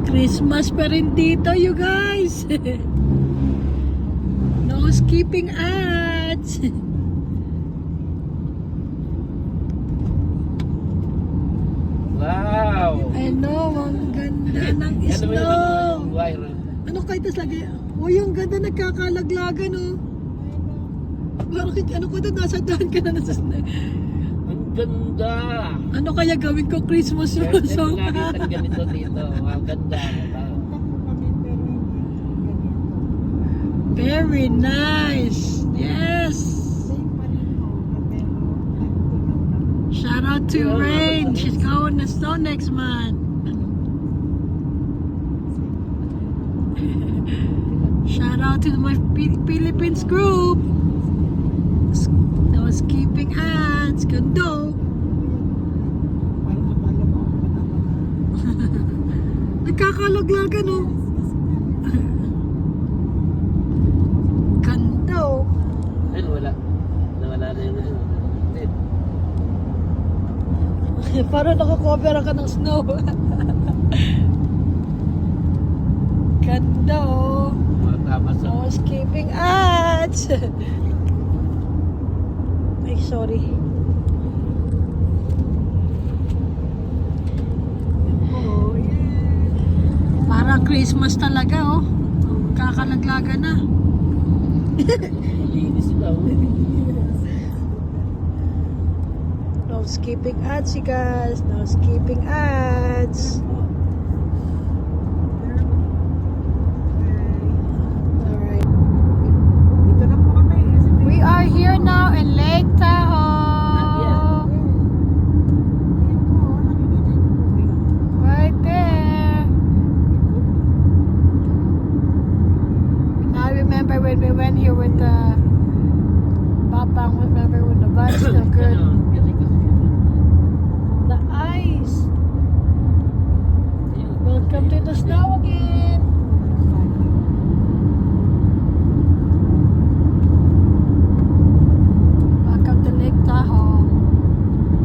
Christmas pa rin dito, you guys. No skipping ads. Wow! I know, ang ganda ng snow. Ano kayo, tas lagi, yung ganda, nagkakalaglagan, oh. Bakit, ano ko ito, nasa daan ka na nasa snow. Ang ganda! Ano kaya gawin ko Christmas First song? time nakita ganito dito. Ang ganda. Very nice. Yes. Shout out to Rain. She's going to snow next month. Shout out to my Philippines group. No skipping ads. Gando. Nagkakalaglagan, oh. Ganda, oh. Ayun, wala. Nawala na yung ano. Parang nakakover ka ng snow. Ganda, oh. Tama sa... No skipping ads. Ay, sorry. Oh, yeah. Parang Christmas talaga, oh. Kakalaglaga na. Linis sila. No skipping ads, you guys. No skipping ads. Alright. We are here now in Lake Tahoe. Right there. Now I remember when we went here with the Papa, remember when the bus still good. The ice. Welcome to the snow again. Welcome to Lake Tahoe.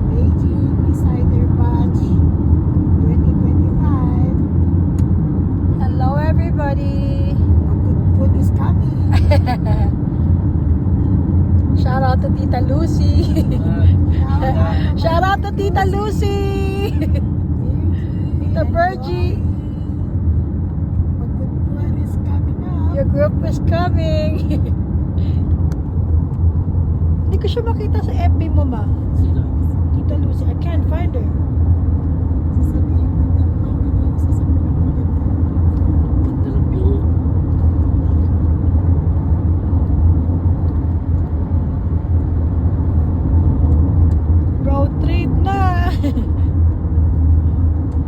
Beijing beside their batch 2025. Hello, everybody. Good food is coming. Shout out to Tita Lucy. Shout out to Tita Lucy. Tita Virgie. A good food is coming up. Your group is coming. Hindi ko siya makita sa FB mo, ma. Sino? Tita Lucy, I can't find her. Sasabihin mo ng mami na sasabihin mo maganda. Ganda ng view. Road trip na.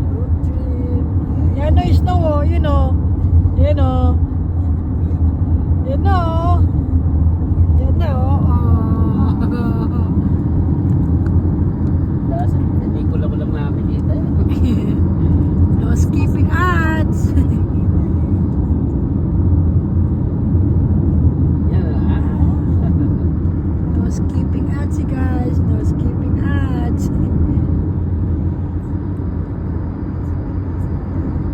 Road trip. Yan na yung snow, oh. You know. You know. You know. You know. Dahil hindi ko lang nakakita. No skipping ads. Yan ah. No skipping ads, you guys. No skipping ads.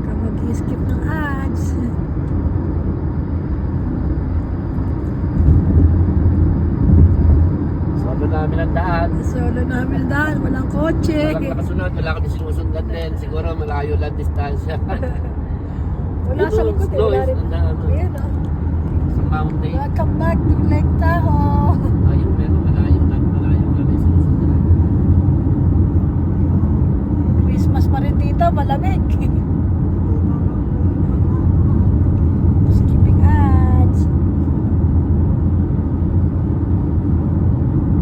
Huwag mag-skip ng ads. Solo namin ang daan. Solo namin dahil walang kotse. Walang nakasunod, wala kami sinusundan din. Siguro malayo lang distansya. Wala sa likod, eh. Wala rin. Ayan, oh. Sa mountain. Welcome back to Lake Tahoe. Ayun, pero malayo lang sinusundan. Christmas pa rin dito, malamig. Skipping ads.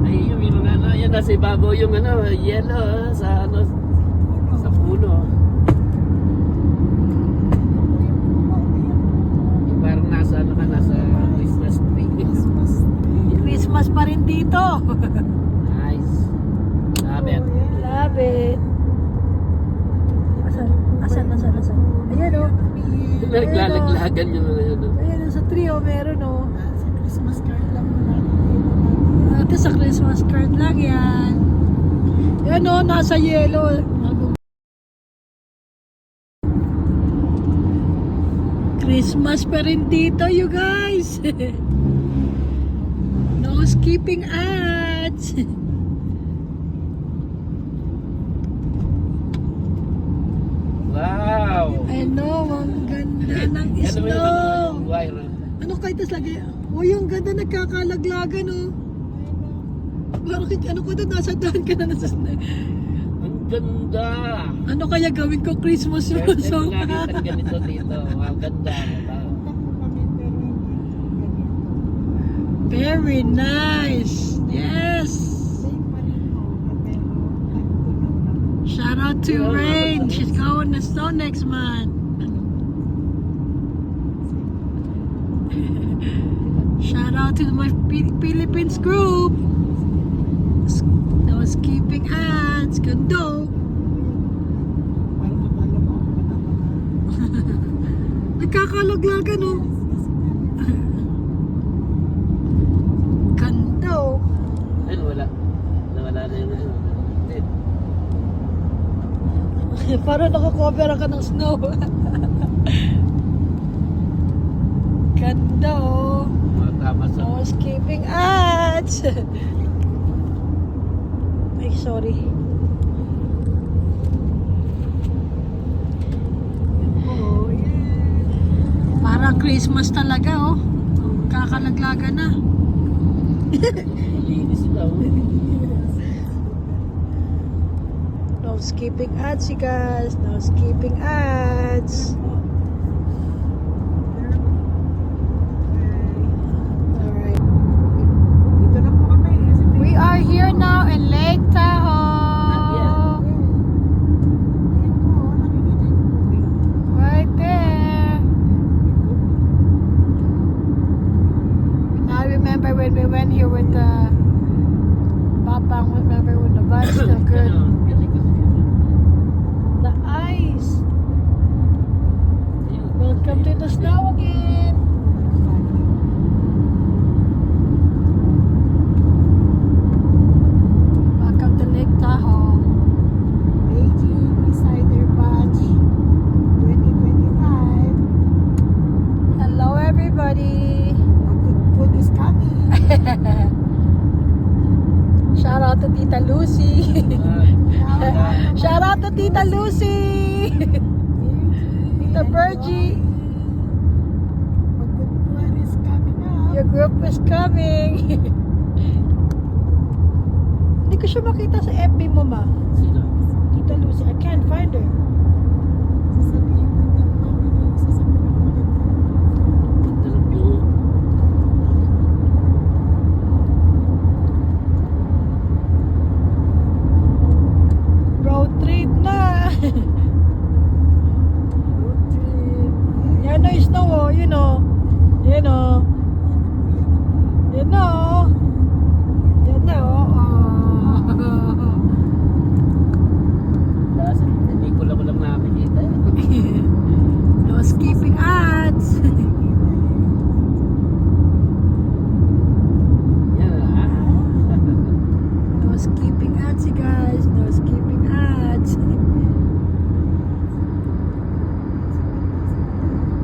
Ay, yung mga ano, yan nasa ibabaw yung ano, yellow sa ano, sa puno. Yung parang nasa ano ka, nasa Christmas tree. Christmas pa rin dito. Nice. Love it. Love it. Asan? Ayan, oh. Naglalaglagan yung mga yun. Ayan, sa trio meron, oh. Sa Christmas card lang mo natin. Ito sa Christmas card lang yan. Yan, oh, nasa yellow. Christmas pa rin dito, you guys. No skipping ads. Wow! I know, ang ganda ng Ano ba yung snow. wire? Ano kahit tas lagi, yung ganda nagkakalaglagan, oh. Bakit, ano ko doon, nasa daan ka na nasa snow. Ang ganda! Ano kaya gawin ko Christmas First song? time ko nakita ganito dito. Ang ganda. Punta po kami pero hindi ganyan. Very nice. Yes. Same pa rin po, pero tagtulang lang. Shout out to Rain. She's going to snow next month. Shout out to my Philippines group. No skipping ads. Gando. Parang akala mo ako matapang. Nagkakalaglagan, oh. Ganda, oh. Ayun, wala. Nawala na yung ano. Parang nakakover ka ng snow. Ganda, oh. Mga tama sa... No skipping ads. Ay, sorry. Oh, yeah. Parang Christmas talaga, oh. Kakalaglaga na. Linis sila. No skipping ads, you guys. No skipping ads. Alright. Dito na po kami. We are here now in Lake Tahoe. Ayan po, nakikita niyo po kayo. Right there. I remember when we went here with the Papa, remember when the vibe's still good. The ice. Welcome to the snow again. Welcome to Lake Tahoe. Beijing Insider Batch 2025. Hello everybody. The good food is coming. Shout out to Tita Lucy. Shout out to Tita Lucy. Tita Virgie. The good food is coming up. Your group is coming. Hindi ko siya makita sa FB mo, ma. Sino? Tita Lucy, I can't find her. Sasabihin mo na kami na sasabihin ako maganda. Ganda ng view. Road trip na. Road trip. Yan na yung snow, oh. You know. You know. You know. You know. Oh. Kasi hindi ko lang nakikita. No skipping ads. Yan ah. No skipping ads, you guys. No skipping ads.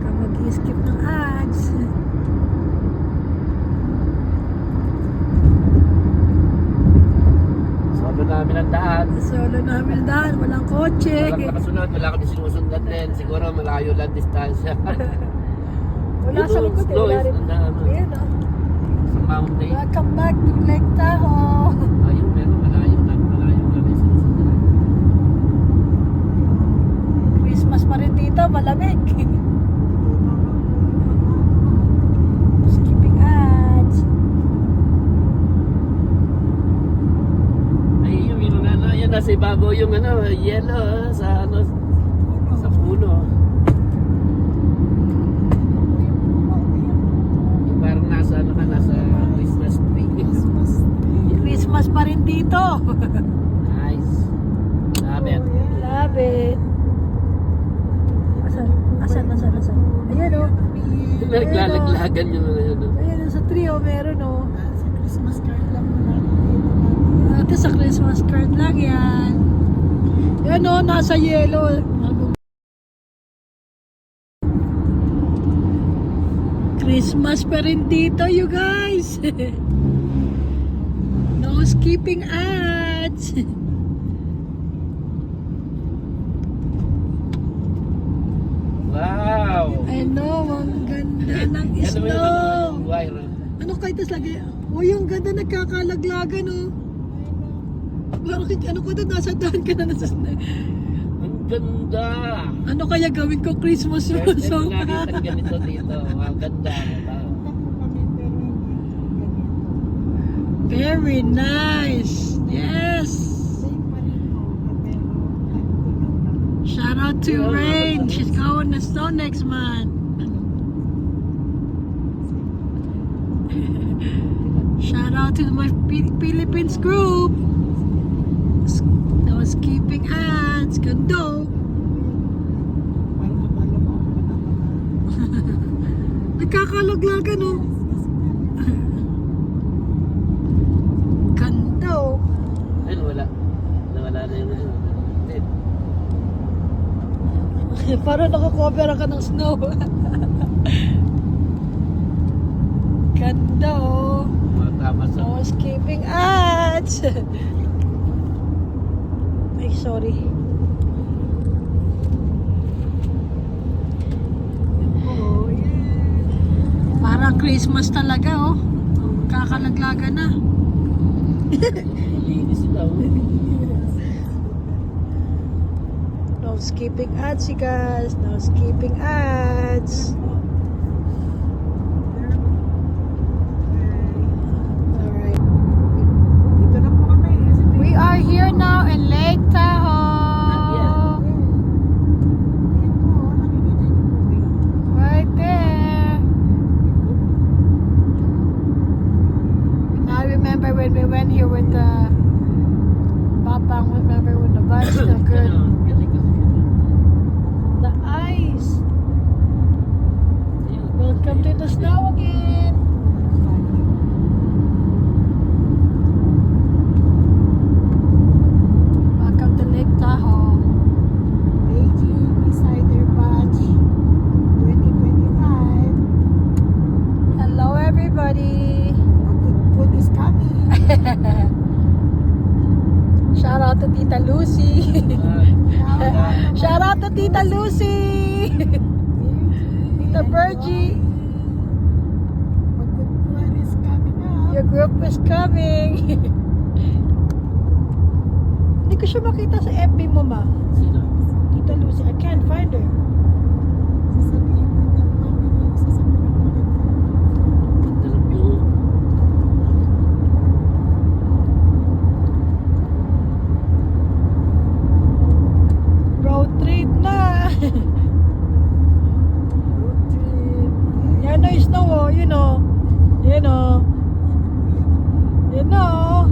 Huwag mag-skip ng ads. Solo namin ang daan. Solo namin daan. Walang kotse. Walang nakasunod, wala kami sinusundan din. Siguro malayo lang distansya. Wala sa likod. Slow Wala is rin. ang daan. Ayan, oh. Sa mountain. Welcome back to Lake Tahoe. Ayun, pero malayo lang may sinusundan. Christmas pa rin dito. Malamig. Skipping ads. Ay, yung ano, yan nasa ibabaw yung ano, yellow sa ano, sa puno. Yung parang nasa ano ka, nasa Christmas tree. Christmas pa rin dito. Nice. Sabi. Love it. Asan? Ayan, oh. Naglalaglagan yung ano yun. Ayan, oh, sa trio meron, oh. Sa Christmas card lang mo natin. Ate, sa Christmas card lang yan. Yan, oh, nasa yellow. Christmas pa rin dito, you guys. No skipping ads. Wow! I know, ang ganda ng Ano ba snow. yung wire? Ano kayo, tas lagi, yung ganda nagkakalaglagan, oh. Parang ano ko doon, nasa daan ka na nasa snow. Ang ganda! Ano kaya gawin ko Christmas First song? time nakita ganito dito. Ang ganda. kami pero hindi ganito. Very nice. Yes. Same pa rin po, pero acting Shout out to Yeah, Rain. that's She's going to snow next month. Shout out to my Philippines group. No skipping ads. Ganda. parang akala mo ako matamaan. Nagkakalaglagan, oh. Ganda, oh. Ayun, wala. Nawala na yung ano. Dead. Parang nakakover ka ng snow. Ganda, oh. Tama sa... No skipping ads. Ay, sorry. Oh, yeah. Parang Christmas talaga, oh. Kakalaglaga na. Linis sila. No skipping ads, you guys. No skipping ads. Alright. Dito na po kami. We are here now in Lake Tahoe. Ayan po, nakikita niyo po kayo. Right there. And I remember when we went here with the Papang, remember when the vibes still good. Galing kasi. The ice. Welcome to the snow again. Welcome to Lake Tahoe. Beijing Insider Batch 2025. Hello everybody. Good food is coming. Shout out to Tita Lucy. Shout out to Tita Lucy. Tita Virgie. Good food is coming up. Your group is coming. Hindi ko siya makita sa FB mo, ma. Sino? Tita Lucy, I can't find her. Sasabihin mo na namin yung sasabihin mo na Ganda ng view. Road trip na. road trip. Yan o, snow, oh. You know. You know. You know.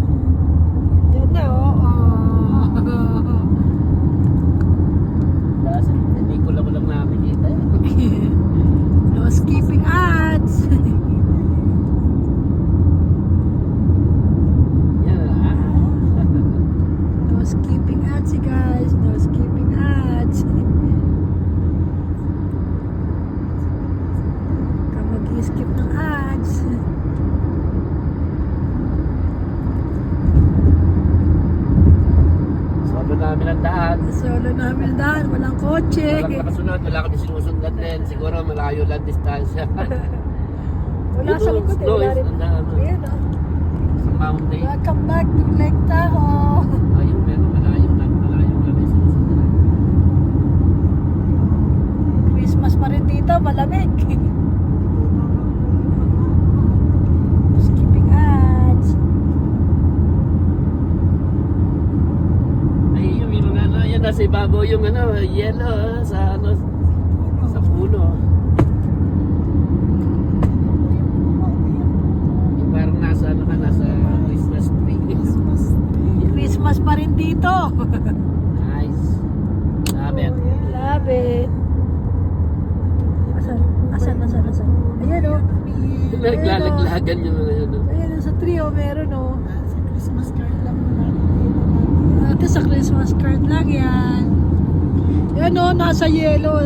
You know. Kasi hindi ko lang nakikita. No skipping ads. Yan ah. No skipping ads, you guys. No skipping ads. Ka mag-skip ng ads. Solo namin ang daan. Solo namin daan, walang kotse. Walang nakasunod, wala kami sinusundan din. Siguro malayo lang distansya. Wala sa likod eh. Snow Wala is rin. ang daan. Ayan o. Sa mountain. Welcome back to Lake Tahoe. Ayun, meron malayo lang kami sinusundan. Christmas pa rin dito, malamig. Skipping ads. Ay, yung mga ano, yan nasa ibabaw yung ano, yellow sa ano, sa puno. Yung parang nasa ano ka, nasa Christmas tree. Christmas pa rin dito. Nice. Love it. Love it. Asan? Ayan o. Naglalaglagan yung mga ano. Ayan o, sa tree o, meron o. Sa Christmas card lang mo nakikita natin. Ito sa Christmas card lang yan. Yan o, nasa yellow.